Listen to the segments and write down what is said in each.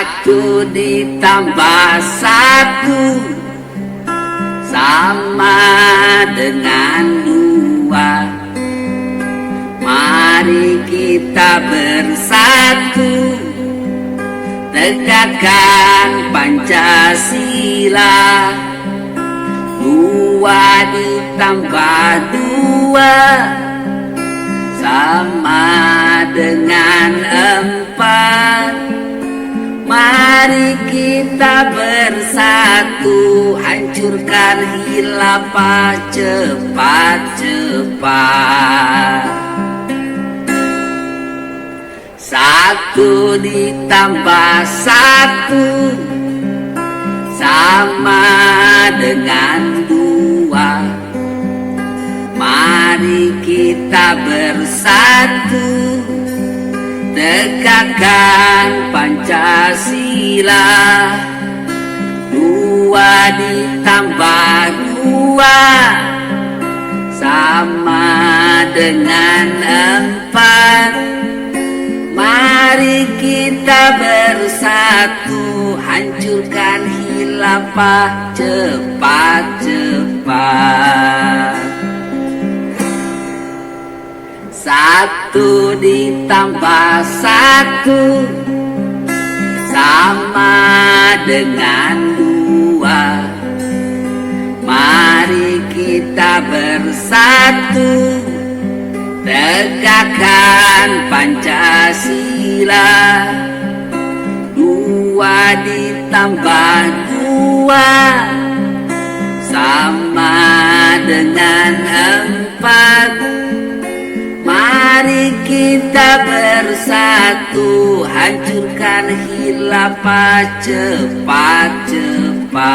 Satu ditambah satu sama dengan dua. Mari kita bersatu, tegakkan Pancasila. Dua ditambah dua sama dengan empat. Mari kita bersatu, hancurkan khilafah cepat-cepat. Satu ditambah satu sama dengan dua. Mari kita bersatu, tegakkan Pancasila. Dua ditambah dua sama dengan empat. Mari kita bersatu, hancurkan khilafah cepat-cepat. Satu ditambah satu sama dengan dua. Mari kita bersatu, tegakkan Pancasila. Dua ditambah dua sama dengan empat. Mari kita bersatu, hancurkan khilafah cepat-cepat.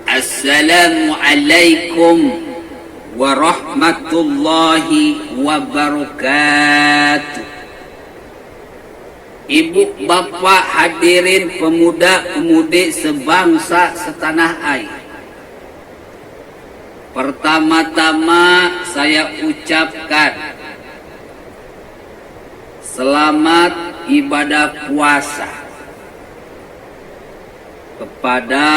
Assalamualaikum warahmatullahi wabarakatuh. Ibu, bapak, hadirin pemuda-pemudi sebangsa setanah air. Pertama-tama saya ucapkan selamat ibadah puasa kepada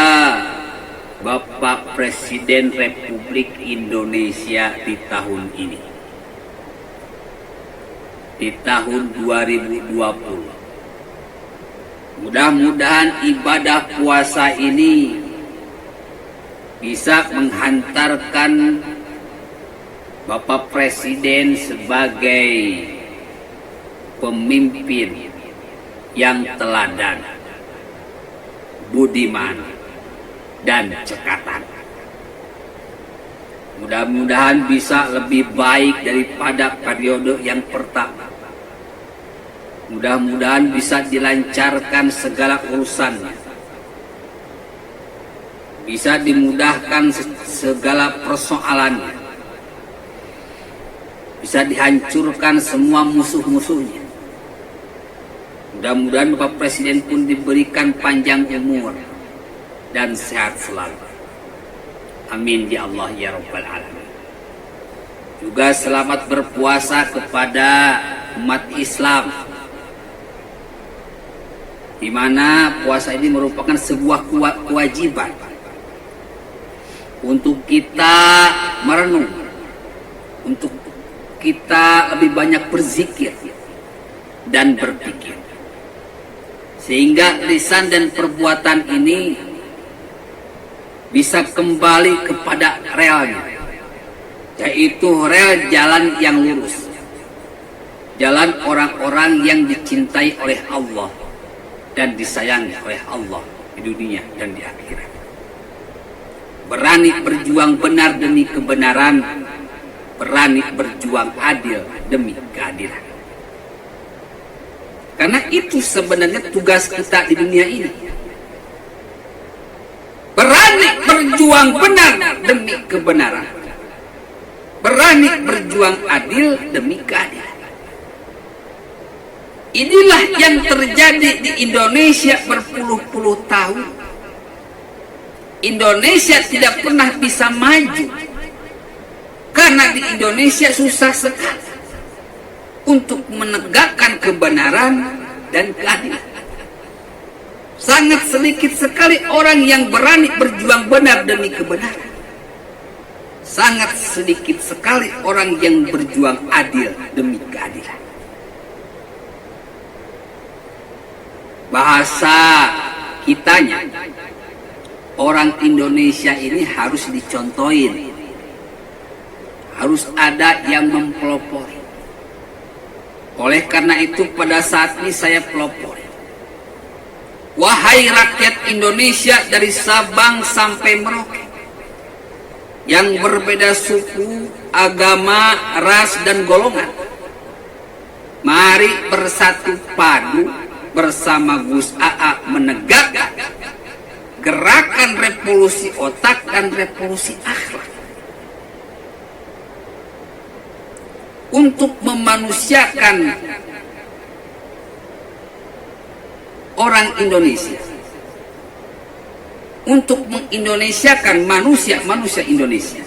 Bapak Presiden Republik Indonesia di tahun ini, di tahun 2020. Mudah-mudahan ibadah puasa ini bisa menghantarkan Bapak Presiden sebagai pemimpin yang teladan, budiman, dan cekatan. Mudah-mudahan bisa lebih baik daripada periode yang pertama. Mudah-mudahan bisa dilancarkan segala urusannya, bisa dimudahkan segala persoalannya, bisa dihancurkan semua musuh-musuhnya. Mudah-mudahan Bapak Presiden pun diberikan panjang umur dan sehat selalu. Amin ya Allah ya Rabbal Alamin. Juga selamat berpuasa kepada umat Islam, di mana puasa ini merupakan sebuah kewajiban untuk kita merenung, untuk kita lebih banyak berzikir dan berpikir, sehingga lisan dan perbuatan ini bisa kembali kepada relnya, yaitu rel jalan yang lurus, jalan orang-orang yang dicintai oleh Allah dan disayangi oleh Allah di dunia dan di akhirat. Berani berjuang benar demi kebenaran, berani berjuang adil demi keadilan. Karena itu sebenarnya tugas kita di dunia ini. Berani berjuang benar demi kebenaran, berani berjuang adil demi keadilan. Inilah yang terjadi di Indonesia berpuluh-puluh tahun. Indonesia tidak pernah bisa maju karena di Indonesia susah sekali. untuk menegakkan kebenaran dan keadilan. Sangat sedikit sekali orang yang berani berjuang benar demi kebenaran. Sangat sedikit sekali orang yang berjuang adil demi keadilan. Bahasa kitanya, orang Indonesia ini harus dicontohin. Harus ada yang mempelopori. Oleh karena itu pada saat ini saya pelopori. Wahai rakyat Indonesia dari Sabang sampai Merauke, yang berbeda suku, agama, ras, dan golongan, mari bersatu padu bersama Gus AA menegakkan gerakan revolusi otak dan revolusi akhlak untuk memanusiakan orang Indonesia, untuk mengindonesiakan manusia Indonesia,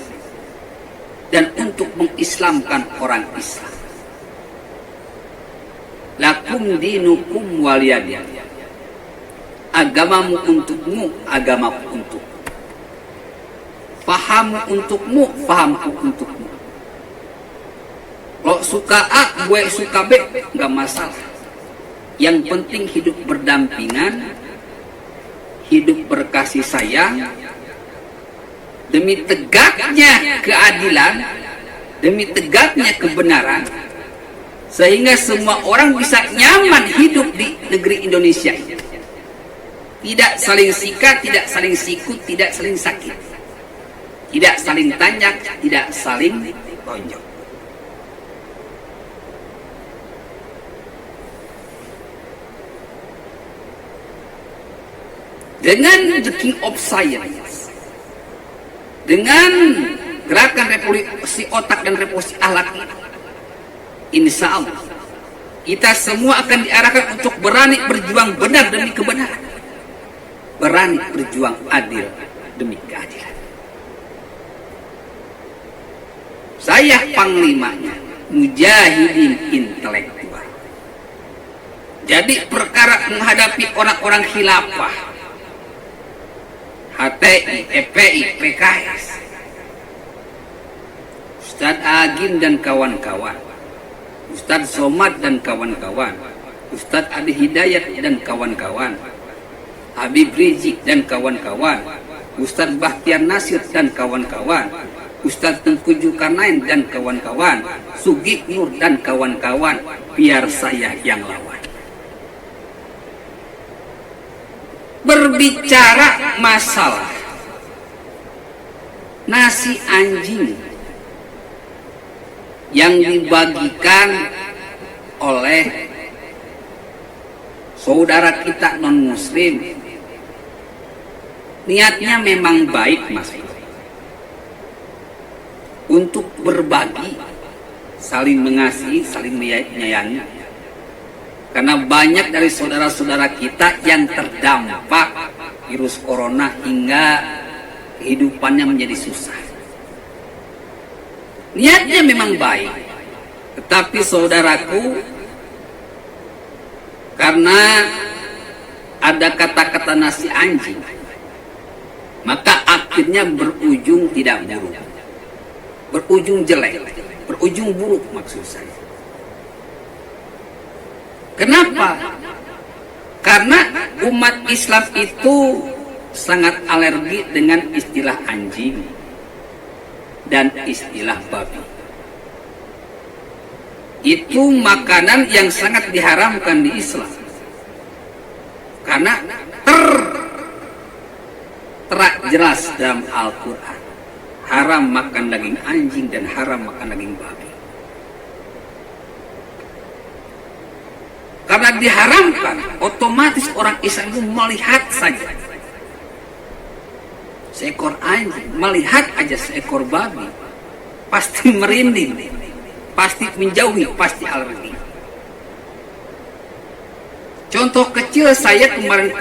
dan untuk mengislamkan orang Islam. Lakum dinukum waliyadin. Agamamu untukmu, agamaku untukmu. Fahammu untukmu, fahamku untukmu. Kalau suka A, gue suka B, nggak masalah. Yang penting hidup berdampingan, hidup berkasih sayang, demi tegaknya keadilan, demi tegaknya kebenaran, sehingga semua orang bisa nyaman hidup di negeri Indonesia ini. Tidak saling sikat, tidak saling sikut, tidak saling sakit, tidak saling tanjak, tidak saling tonjok. Dengan the king of science, dengan gerakan revolusi otak dan revolusi akhlak, insya Allah kita semua akan diarahkan untuk berani berjuang benar demi kebenaran, berani berjuang adil demi keadilan. Saya panglimanya, mujahidin intelektual. Jadi perkara menghadapi orang-orang khilafah, HTI, FPI, PKS, Ustadz Agim dan kawan-kawan, Ustadz Somad dan kawan-kawan, Ustadz Adi Hidayat dan kawan-kawan, Habib Rizik dan kawan-kawan, Ustadz Bahtiar Nasir dan kawan-kawan, Ustadz Tengku Zulkarnain dan kawan-kawan, Sugih Nur dan kawan-kawan, biar saya yang lawan. Berbicara masalah nasi anjing yang dibagikan oleh saudara kita non muslim, niatnya memang baik Mas, untuk berbagi, saling mengasihi, saling menyayangi. Karena banyak dari saudara-saudara kita yang terdampak virus corona hingga kehidupannya menjadi susah. Niatnya memang baik, tetapi saudaraku, karena ada kata-kata nasi anjing, maka akhirnya berujung tidak buruk, berujung jelek, berujung buruk maksud saya. Kenapa? Karena umat Islam itu sangat alergi dengan istilah anjing dan istilah babi. Itu makanan yang sangat diharamkan di Islam. Karena terak jelas dalam Al-Quran, haram makan daging anjing dan haram makan daging babi. Karena diharamkan, otomatis orang Islam itu melihat saja seekor anjing, melihat aja seekor babi, pasti merinding, pasti menjauhi, pasti alergi. Contoh kecil, saya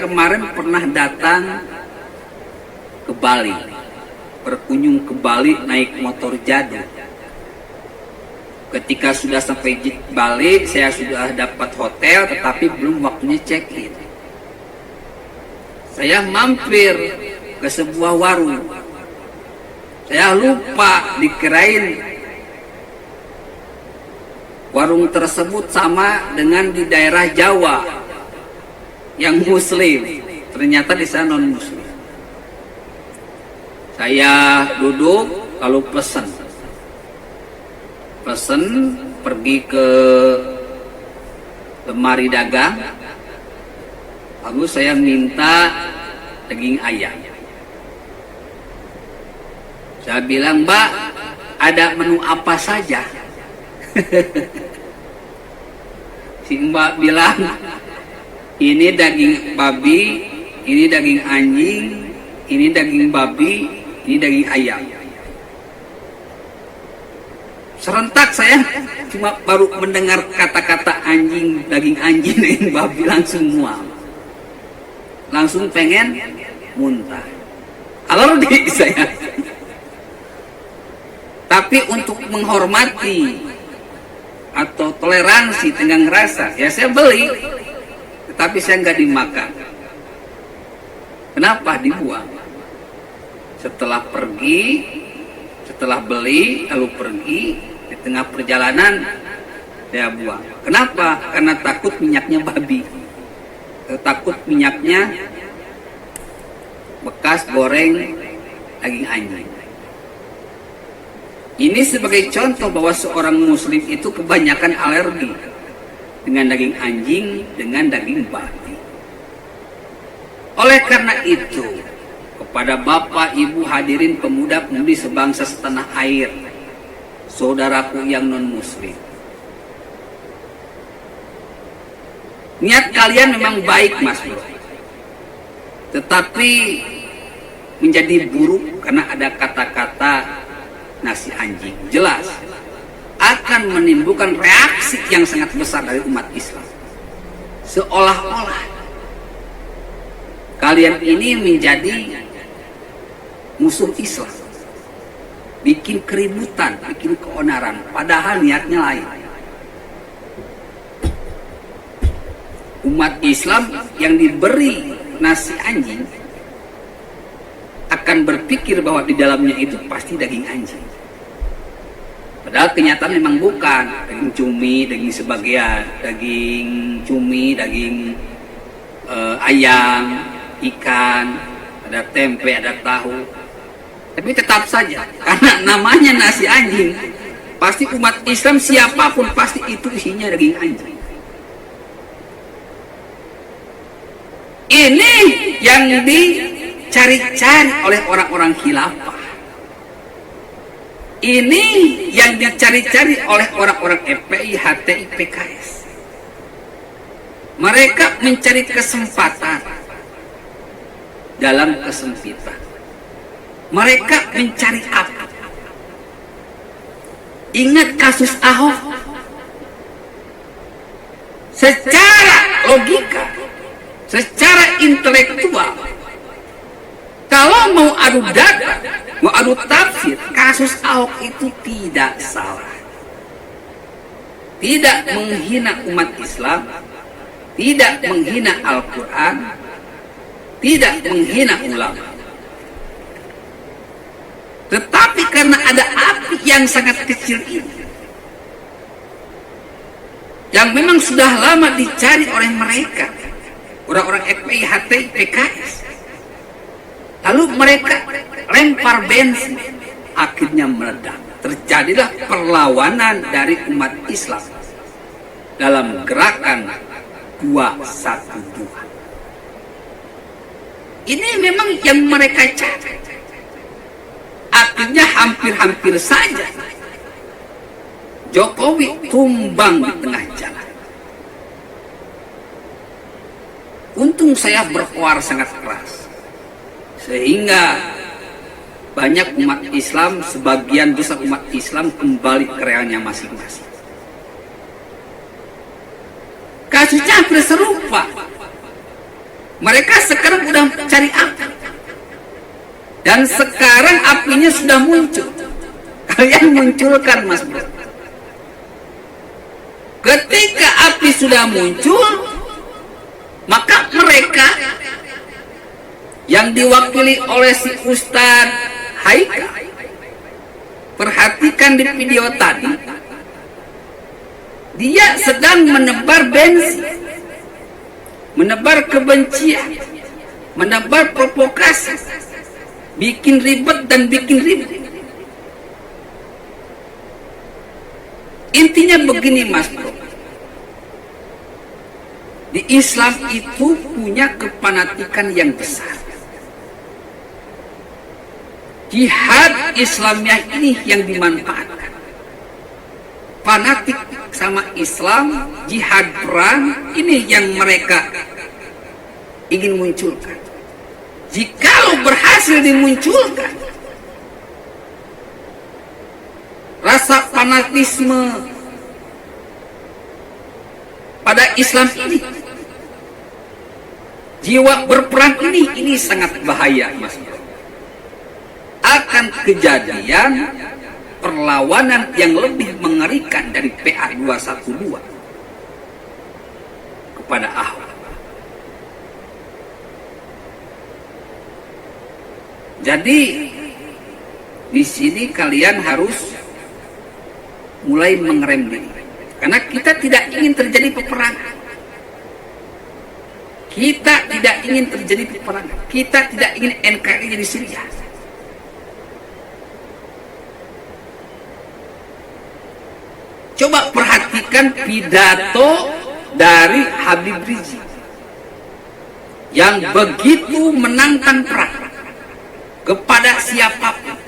kemarin pernah datang ke Bali, berkunjung ke Bali naik motor jadul. Ketika sudah sampai Bali, saya sudah dapat hotel, tetapi belum waktunya check-in. Saya mampir ke sebuah warung. Saya lupa, dikirain warung tersebut sama dengan di daerah Jawa yang Muslim. Ternyata di sana non Muslim. Saya duduk lalu pesan, pergi ke lemari dagang, lalu saya minta daging ayam. Saya bilang, Mbak, ada menu apa saja? Si Mbak bilang, ini daging babi, ini daging anjing, ini daging babi, ini daging ayam. Serentak saya cuma baru mendengar kata-kata anjing, daging anjing, daging babi langsung mual. Langsung pengen muntah. Alergi saya. Tapi untuk menghormati atau toleransi tenggang rasa, ya saya beli, tetapi saya nggak dimakan. Kenapa? Dibuang. Setelah beli lalu pergi, di tengah perjalanan saya buang. Kenapa? Karena takut minyaknya babi, takut minyaknya bekas goreng daging anjing. Ini sebagai contoh bahwa seorang muslim itu kebanyakan alergi dengan daging anjing, dengan daging babi. Oleh karena itu, kepada bapak, ibu, hadirin, pemuda-pemudi sebangsa setanah air, saudaraku yang non-muslim, niat kalian memang baik, Mas Bro, tetapi menjadi buruk karena ada kata-kata nasi anjing. Jelas akan menimbulkan reaksi yang sangat besar dari umat Islam, seolah-olah kalian ini menjadi musuh Islam, bikin keributan, bikin keonaran, padahal niatnya lain. Umat Islam yang diberi nasi anjing akan berpikir bahwa di dalamnya itu pasti daging anjing. Padahal kenyataan memang bukan. Daging cumi, daging sebagian, daging cumi, daging ayam, ikan, ada tempe, ada tahu. Tapi tetap saja, karena namanya nasi anjing, pasti umat Islam siapapun pasti itu isinya daging anjing. Ini yang dicari-cari oleh orang-orang khilafah. Ini yang dicari-cari oleh orang-orang FPI, HTI, PKS. Mereka mencari kesempatan dalam kesempitan. Mereka mencari apa? Ingat kasus Ahok. Secara logika, secara intelektual, kalau mau adu data, mau adu tafsir, kasus Ahok itu tidak salah. Tidak menghina umat Islam, tidak menghina Al-Quran, tidak menghina ulama. Tetapi karena ada api yang sangat kecil ini, yang memang sudah lama dicari oleh mereka, orang-orang FPI, HTI, PKS, lalu mereka lempar bensin, akhirnya meledak. Terjadilah perlawanan dari umat Islam dalam gerakan 212. Ini memang yang mereka cari. Akhirnya hampir-hampir saja Jokowi tumbang di tengah jalan. Untung saya berkoar sangat keras, sehingga banyak umat Islam, sebagian besar umat Islam kembali ke realnya masing-masing. Kasusnya hampir serupa. Mereka sekarang udah cari api, dan sekarang apinya sudah muncul. Kalian munculkan, Mas Bro. Ketika api sudah muncul, maka mereka yang diwakili oleh si Ustadz Haikal, perhatikan di video tadi, dia sedang menebar bensin, menebar kebencian, menebar provokasi, bikin ribet dan bikin ribut. Intinya begini Mas Bro, di Islam itu punya kefanatikan yang besar. Jihad Islamnya ini yang dimanfaatkan. Fanatik sama Islam, jihad perang, ini yang mereka ingin munculkan. Jikalau berhasil dimunculkan, rasa fanatisme pada Islam ini, jiwa berperang ini sangat bahaya Mas. Akan kejadian perlawanan yang lebih mengerikan dari PA 212 kepada Ahok. Jadi di sini kalian harus mulai mengerem diri, karena kita tidak ingin terjadi peperangan. Kita tidak ingin terjadi peperangan. Kita tidak ingin NKRI jadi Syria. Coba perhatikan pidato dari Habib Rizik yang begitu menantang perang kepada siapapun.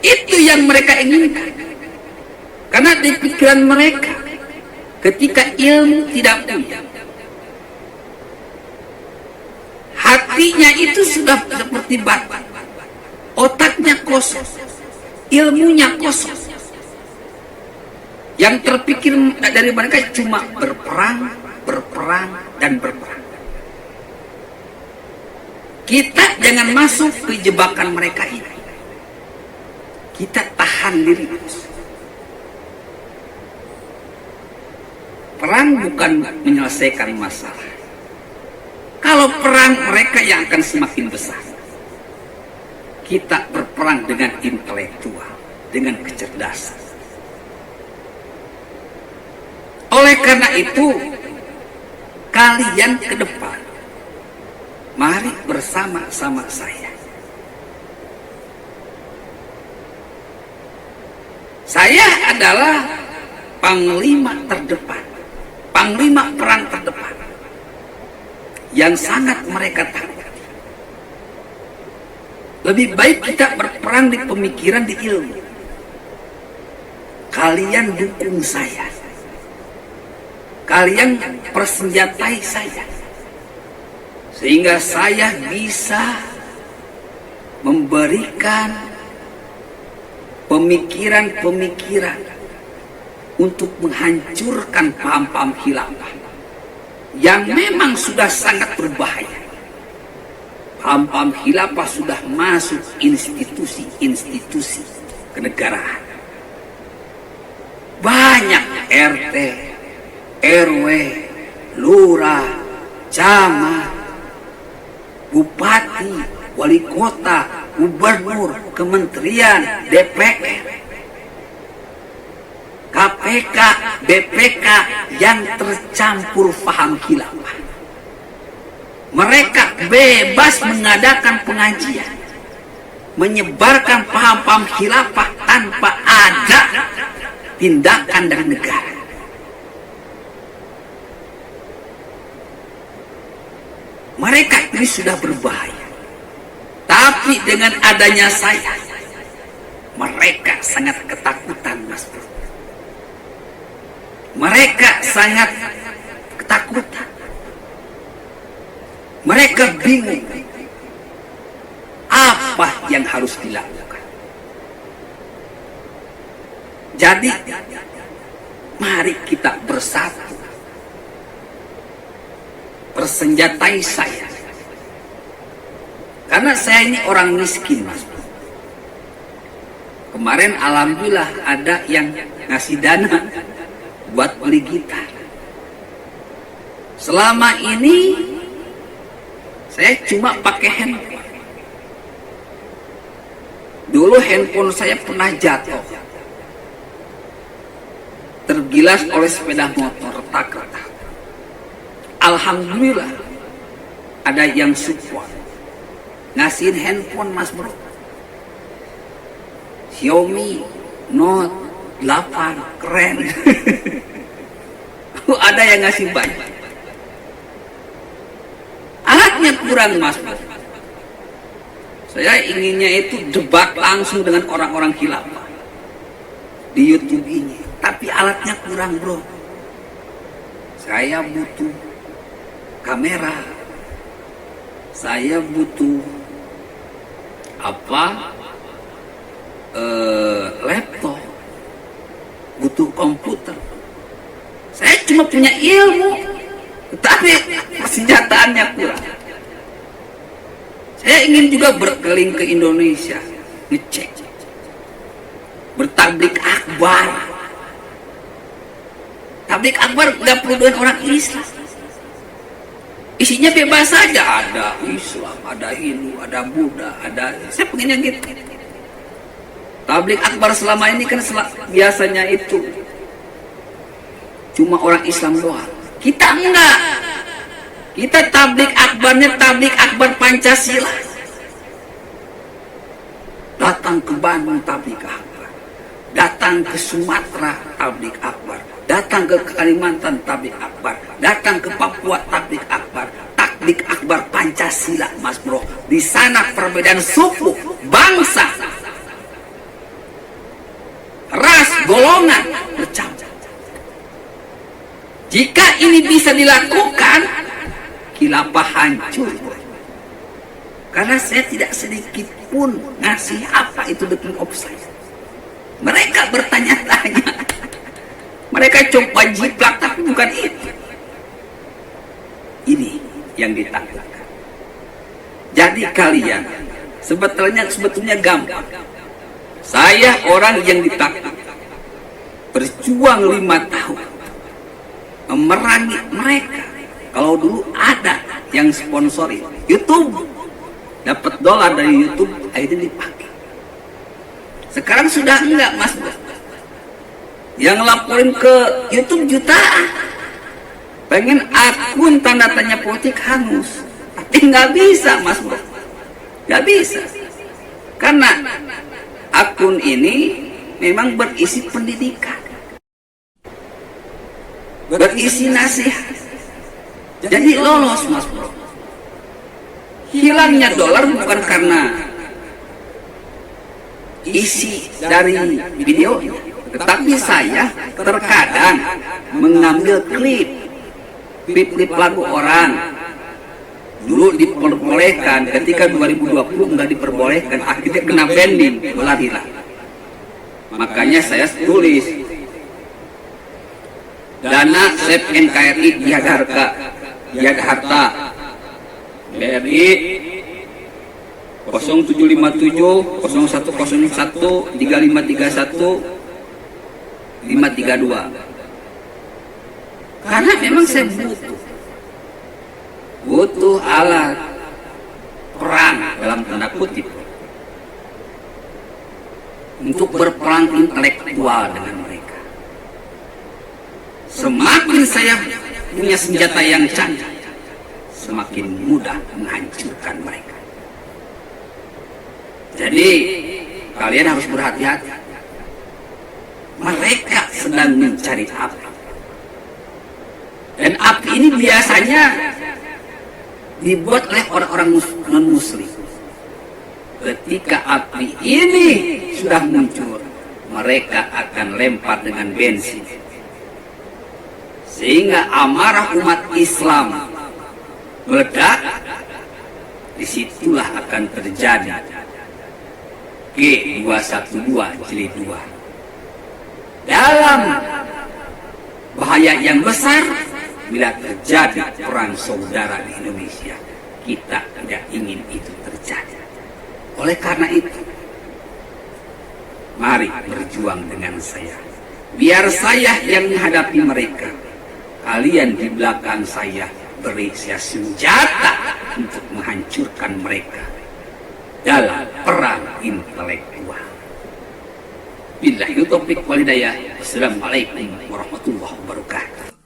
Itu yang mereka inginkan. Karena di pikiran mereka, ketika ilmu tidak punya, hatinya itu sudah seperti batu. Otaknya kosong, ilmunya kosong. Yang terpikir dari mereka cuma berperang, berperang, dan berperang. Kita jangan masuk ke jebakan mereka ini. Kita tahan diri. Perang bukan menyelesaikan masalah. Kalau perang, mereka yang akan semakin besar. Kita berperang dengan intelektual, dengan kecerdasan. Oleh karena itu, kalian ke depan, mari bersama-sama saya. Saya adalah panglima terdepan, panglima perang terdepan, yang sangat mereka takuti. Lebih baik kita berperang di pemikiran, di ilmu. Kalian dukung saya. Kalian persenjatai saya. Sehingga saya bisa memberikan pemikiran-pemikiran untuk menghancurkan paham-paham khilafah yang memang sudah sangat berbahaya. Paham-paham khilafah sudah masuk institusi-institusi kenegaraan. Banyak RT, RW, lurah, camat, bupati, wali kota, gubernur, kementerian, DPR, KPK, BPK yang tercampur paham khilafah. Mereka bebas mengadakan pengajian, menyebarkan paham-paham khilafah tanpa ada tindakan dari negara. Mereka ini sudah berbahaya. Tapi dengan adanya saya, mereka sangat ketakutan, Mas Bro. Mereka sangat ketakutan. Mereka bingung apa yang harus dilakukan. Jadi, mari kita bersatu. Persenjatai saya. Karena saya ini orang miskin, Mas. Kemarin alhamdulillah ada yang ngasih dana buat beli gitar. Selama ini saya cuma pakai handphone. Dulu handphone saya pernah jatuh, tergilas oleh sepeda motor retak-retak. Alhamdulillah ada yang support, ngasihin handphone Mas Bro, Xiaomi Note 8 keren. Ada yang ngasih banyak. Alatnya kurang Mas Bro. Saya inginnya itu debat langsung dengan orang-orang khilafah di YouTube ini, tapi alatnya kurang Bro. Saya butuh kamera, saya butuh laptop, butuh komputer. Saya cuma punya ilmu, tapi persenjataannya kurang. Saya ingin juga berkeliling ke Indonesia, ngecek, bertablik akbar. Tablik akbar nggak perlu dengan orang Islam. Isinya bebas saja, ada Islam, ada Hindu, ada Buddha, ada. Saya pengennya gitu. Tablik akbar selama ini kan biasanya itu cuma orang Islam doang. Kita enggak. Kita tablik akbarnya tablik akbar Pancasila. Datang ke Bandung tablik akbar, datang ke Sumatera tablik akbar, datang ke Kalimantan tablik akbar, datang ke Papua tablik akbar. Tablik akbar Pancasila Mas Bro. Di sana perbedaan suku, bangsa, ras, golongan bercampur. Jika ini bisa dilakukan, khilafah hancur. Karena saya tidak sedikit pun ngasih apa itu the king of science. Mereka bertanya-tanya. Mereka coba jiplak, tapi bukan itu. Ini yang ditakutkan. Jadi kalian sebetulnya gampang. Saya orang yang ditakut, berjuang 5 tahun memerangi mereka. Kalau dulu ada yang sponsori YouTube, dapat dolar dari YouTube, akhirnya dipakai. Sekarang sudah enggak Mas Bro. Yang laporin ke YouTube jutaan, pengen akun tanda tanya politik hangus, tapi nggak bisa Mas Bro, nggak bisa, karena akun ini memang berisi pendidikan, berisi nasihat, jadi lolos Mas Bro. Hilangnya dolar bukan karena isi dari video, tetapi saya terkadang mengambil klip lagu orang. Dulu diperbolehkan, ketika 2020 nggak diperbolehkan, akhirnya kena banding, dolar hilang. Makanya saya tulis dana SEP NKRI Yadharta BRI 0757 0101 3531 532. Karena memang saya butuh alat perang dalam tanda kutip untuk berperang intelektual dengan mereka. Semakin saya punya senjata yang canggih, semakin mudah menghancurkan mereka. Jadi kalian harus berhati-hati. Mereka sedang mencari api, dan api ini biasanya dibuat oleh orang-orang non-muslim. Ketika api ini sudah muncul, mereka akan lempar dengan bensin, sehingga amarah umat Islam meledak. Disitulah akan terjadi G212 jilid 2. Dalam bahaya yang besar bila terjadi perang saudara di Indonesia. Kita tidak ingin itu terjadi. Oleh karena itu, Mari berjuang dengan saya. Biar saya yang menghadapi mereka. Kalian di belakang saya beri saya senjata untuk menghancurkan mereka dalam perang intelektual. Billahi taufiq wal hidayah. Wassalamualaikum warahmatullahi wabarakatuh.